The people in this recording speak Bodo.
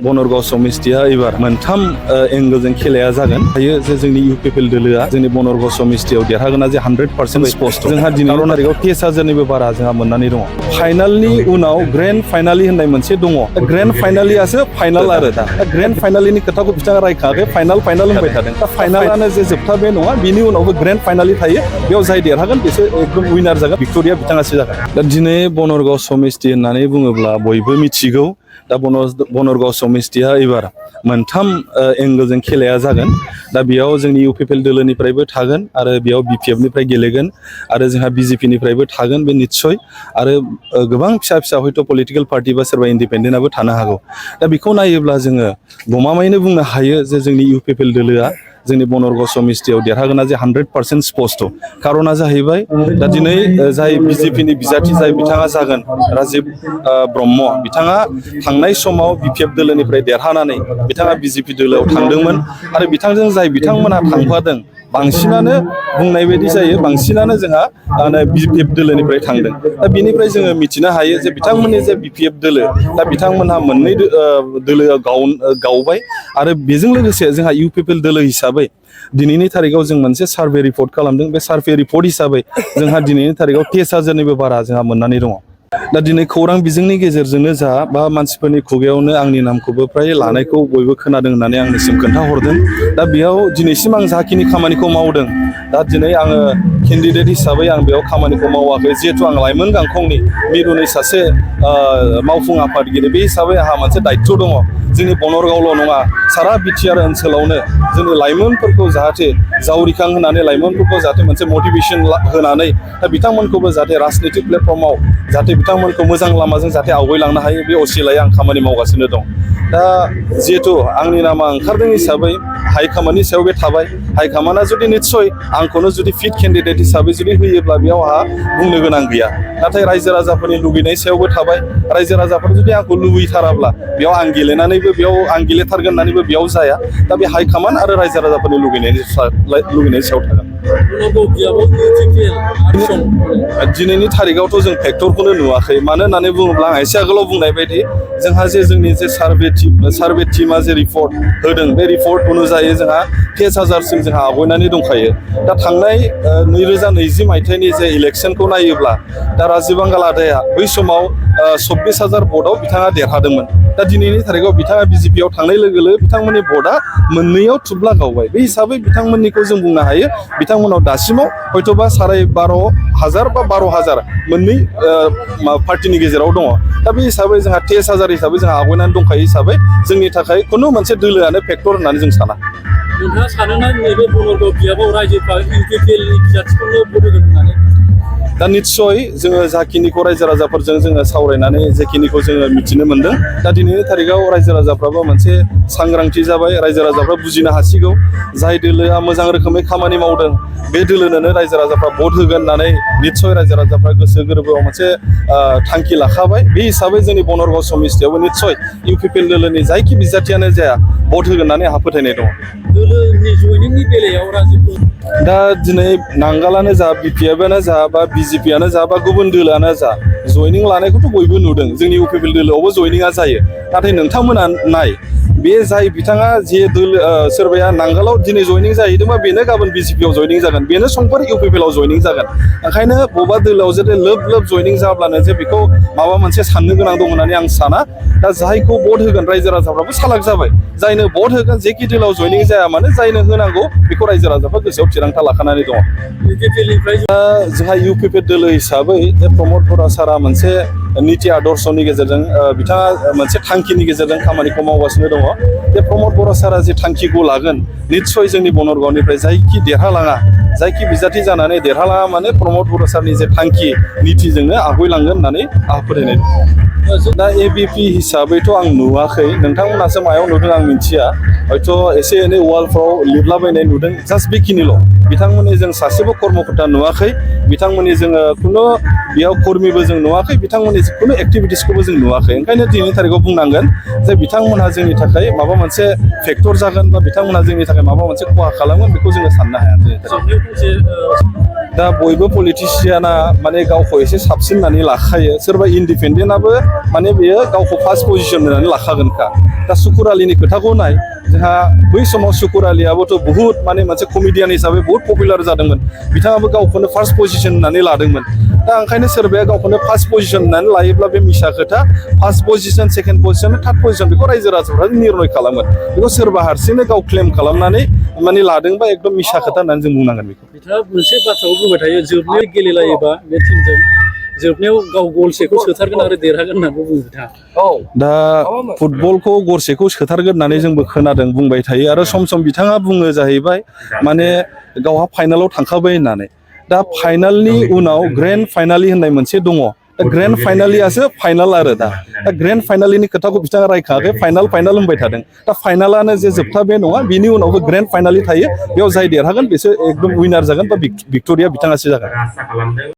बनरग समिस्टिया एबार मोनथाम एंगलजों खेलाया जागोन हायो जे जोंनि इउपिपिएल दोलोआ जोंनि बनरग समिस्टियाव देरहागोना जे 100% स्पष्ट जोंहा दिनै तारिखआव 30,000निबो बारा जोंहा मोननानै दङ फाइनालनि उनाव ग्रेन्ड फाइनालि होननाय मोनसे दङ ग्रेन्ड फाइनालियासो फाइनाल आरो दा ग्रेन्ड फाइनालिनि खोथाखौ बिथाङा रायखाङाखै फाइनाल होनबाय थादों दा फाइनालानो जे जोबथा बे नङा बिनि उनावबो ग्रेन्ड फाइनालि थायो बेयाव जाय देरहागोन बेसो एकदम उइनार जागोन भिक्ट'रिया बिथाङासो जागोन दा दिनै बनरग समिस्टि होननानै बुङोब्ला बयबो मिथिगौ दा बनरग समिस्टिया एबार मोनथाम एंगलजों खेलाया जागोन दा बेयाव जोंनि इउपिपिएल दोलोनिफ्रायबो थागोन आरो बेयाव बिपिएफनिफ्राय गेलेगोन आरो जोंहा बिजेपिनिफ्रायबो थागोन बे निस्सय आरो गोबां फिसा हयथ' पलिटिकेल पार्टि बा सोरबा इन्डिपेन्डेन्टआबो थानो हागौ दा बेखौ नायोब्ला जोङो गमामायैनो बुंनो हायो जे जोंनि इउपिपिएल दोलोआ जोंनि बनरग समिस्टियाव देरहागोना जे 100% स्पष्ट कारना जाहैबाय दा दिनै जाय बिजेपिनि बिजाथि जाय बिथाङा जागोन राजीव ब्रह्म बिथाङा थांनाय समाव बिपिएफ दोलोनिफ्राय देरहानानै बिथाङा बिजेपि दोलोआव थांदोंमोन आरो बिथांजों जाय बिथांमोनहा थांफादों बांसिनानो बुंनाय बायदि जायो बांसिनानो जोंहा बिपिएफ दोलोनिफ्राय थांदों दा बिनिफ्राय जोङो मिथिनो हायो जे बिथांमोननि जे बिपिएफ दोलो दा बिथांमोनहा मोननै दोलोआ गावबाय आरो बेजों लोगोसे जोंहा इउपिपिएल दोलो हिसाबै दिनैनि तारिखआव जों मोनसे सार्भे रिपर्ट खालामदों बे सार्भे रिपर्ट हिसाबै जोंहा दिनैनि तारिखआव 30,000निबो बारा जोंहा मोननानै दङ दा दिनै खौरां बिजोंनि गेजेरजोंनो जा बा मानसिफोरनि खुगायावनो आंनि नामखौबो फ्राय लानायखौ बयबो खोनादों होननानै आंनिसिम खोन्थाहरदों दा बेयाव दिनैसिम आं जाखिनि खामानिखौ मावदों दा दिनै आङो केन्डिडेट हिसाबै आं बेयाव खामानिखौ मावाखै जिहेथु आं लाइमोन गांखंनि मिरुनि सासे मावफुं आफादगिरि बे हिसाबै आंहा मोनसे दायित्व दङ जोंनि बनरगावल' नङा सारा बिटिआर ओनसोलावनो जोंनि लाइमोनफोरखौ जाहाथे जावरिखां होनानै लाइमोनफोरखौ जाहाथे मोनसे मटिभेसन होनानै दा बिथांमोनखौबो जाहाथे राजनितिक प्लेटफर्माव जाहाथे बिथांमोनखौ मोजां लामाजों जाहाथे आवगायलांनो हायो बे असिलायै आं खामानि मावगासिनो दं दा जिहेथु आंनि नामा ओंखारदों हिसाबै हाइकमान्डनि सायाव बे थाबाय हाइकमान्डआ जुदि निस्सय आंखौनो जुदि फिट केन्डिडेट हिसाबै जुदि होयोब्ला बेयाव आंहा बुंनो गोनां गैया नाथाय रायजो राजाफोरनि लुगैनाय सायावबो थाबाय रायजो राजाफोर जुदि आंखौ लुगैथाराब्ला बेयाव आं गेलेनानैबो बेयाव आं गेलेथारगोन होननानैबो बेयाव जाया दा बे हाइकमान्ड आरो रायजो राजाफोरनि लुगैनायनि सायाव थागोन दिनैनि तारिखआवथ' जों फेक्टरखौनो नुवाखै मानो होननानै बुङोब्ला आं एसे आगोलाव बुंनाय बायदि जोंहा जे जोंनि जे सार्भे टिमा जे रिपर्ट होदों बे रिपर्ट अनुजायै जोंहा 30,000सिम जोंहा आवगायनानै दंखायो दा थांनाय 2020 मायथाइनि जे इलेक्सनखौ नायोब्ला दा राजीब आदाया बै समाव 24,000 भटआव बिथाङा देरहादोंमोन दा दिनैनि तारिखआव बिथाङा बिजेपिआव थांनाय लोगो लोगो बिथांमोननि भटआ मोननैयाव थुब्ला गावबाय बे हिसाबै बिथांमोननिखौ जों बुंनो हायो बिथांमोनाव दासिमाव हयथ'बा 12,500 बा 12,000 मोननै पार्टिनि गेजेराव दङ दा बे हिसाबै जोंहा 30,000 हिसाबै जोंहा आवगायनानै दंखायो हिसाबै जोंनि थाखाय खुनु मोनसे दोलोआनो फेक्टर होननानै जों साना नोंथाङा सानोना नैबे बनरग बियाबाव रायजोफ्रा इउपिपिएलनि बिजाथिखौनो भट होगोन होननानै दा निस्सय जोङो जाखिनिखौ रायजो राजाफोरजों जोङो सावरायनानै जेखिनिखौ जोङो मिथिनो मोनदों दा दिनैनि तारिखआव रायजो राजाफ्राबो मोनसे सांग्रांथि जाबाय रायजो राजाफ्रा बुजिनो हासिगौ जाय दोलोआ मोजां रोखोमै खामानि मावदों बे दोलोनोनो रायजो राजाफ्रा भट होगोन होननानै निस्सय रायजो राजाफ्रा गोसो गोरबोआव मोनसे थांखि लाखाबाय बे हिसाबै जोंनि बनरग समिस्टियावबो निस्सय इउपिपिएल दोलोनि जायखि बिजाथियानो जाया भट होगोन होननानै आंहा फोथायनाय दङ दोलोनि जयनिंनि बेलायाव राजीव दा दिनै नांगालानो जा बिपिएफआनो जा बा बिजेपिआनो जा बा गुबुन दोलोआनो जा जयनिं लानायखौथ' बयबो नुदों जोंनि इउपिपिएल दोलोआवबो जयनिंआ जायो नाथाय नोंथांमोना नाय बे जाय बिथाङा जे दोलो सोरबाया नांगालाव दिनै जयनिं जाहैदोंबा बेनो गाबोन बिजेपिआव जयनिं जागोन बेनो समफोर इउपिपिएलआव जयनिं जागोन ओंखायनो बबेबा दोलोआव जुदि लोब जयनिं जाब्लानो जे बेखौ माबा मोनसे साननो गोनां दं होननानै आं साना दा जायखौ भट होगोन रायजो राजाफ्राबो सालाक जाबाय जायनो भट होगोन जेखि दोलोआव जयनिं जाया मानो जायनो होनांगौ बेखौ रायजो राजाफ्रा गोसोआव थिरांथा लाखानानै दङ जोंहा इउपिपिएल दोलो हिसाबै प्रमद बर' सारा मोनसे नीति आदर्शनि गेजेरजों बिथाङा मोनसे थांखिनि गेजेरजों खामानिखौ मावगासिनो दङ बे प्रमद बर' सारा जे थांखिखौ लागोन निस्सय जोंनि बनरगावनिफ्राय जायखि देरहालाङा जायखि बिजाथि जानानै देरहालाङा माने प्रमद बर' सारनि जे थांखि नीतिजोंनो आवगायलांगोन होननानै आंहा फोथायनाय दं दा एबिपि हिसाबैथ' आं नुवाखै नोंथांमोनासो मायाव नुदों आं मिथिया हयथ' एसे एनै वालफ्राव लिरलाबायनाय नुदों जास्ट बेखिनिल' बिथांमोननि जों सासेबो कर्मकर्ता नुवाखै बिथांमोननि जोङो खुनु बेयाव कर्मिबो जों नुवाखै बिथांमोननि खुनु एक्टिभिटिसखौबो जों नुवाखै ओंखायनो दिनैनि तारिखआव बुंनांगोन जे बिथांमोनहा जोंनि थाखाय माबा मोनसे फेक्टर जागोन बा बिथांमोनहा जोंनि थाखाय माबा मोनसे खहा खालामगोन बेखौ जोङो साननो हाया दा बयबो पलिटिशियाना माने गावखौ एसे साबसिन होननानै लाखायो सोरबा इन्डिपेन्डेन्टआबो माने बेयो गावखौ फार्स्ट पजिसन होननानै लाखागोनखा दा सुकुर आलीनि खोथाखौ नाय जोंहा बै समाव सुकुर आलीयाबोथ' बुहुत माने मोनसे कमेडियान हिसाबै बुहुत पपुलार जादोंमोन बिथाङाबो गावखौनो फार्स्ट पजिसन होननानै लादोंमोन दा ओंखायनो सोरबाया गावखौनो फार्स्ट पजिसन होननानै लायोब्ला बे मिसा खोथा first position second position third position बेखौ रायजो राजाफ्रा निर्णय खालामो बेखौ सोरबा हारसिंनो गाव क्लेम खालामनानै माने लादोंबा एकदम मिसा खोथा होननानै जों बुंनांगोन बेखौ बिथाङा मोनसे बाथ्राखौ बुंबाय थायो जोबनायाव गेलेलायोबा बे टिमजों जोबनायाव गाव गलसेखौ सोथारगोन आरो देरहागोन होननानै बुङो बिथाङा दा फुटबलखौ गरसेखौ सोथारगोन होननानै जोंबो खोनादों बुंबाय थायो आरो सम सम बिथाङा बुङो जाहैबाय माने गावहा फाइनालाव थांखाबाय होननानै दा फाइनालनि उनाव ग्रेन्ड फाइनालि होननाय मोनसे दङ दा ग्रेन्ड फाइनालियासो फाइनाल आरो दा ग्रेन्ड फाइनालिनि खोथाखौ बिथाङा रायखाङाखै फाइनाल होनबाय थादों दा फाइनालानो जे जोबथा बे नङा बिनि उनावबो ग्रेन्ड फाइनालि थायो बेयाव जाय देरहागोन बेसो एकदम उइनार जागोन बा भिक्ट'रिया बिथाङासो जागोन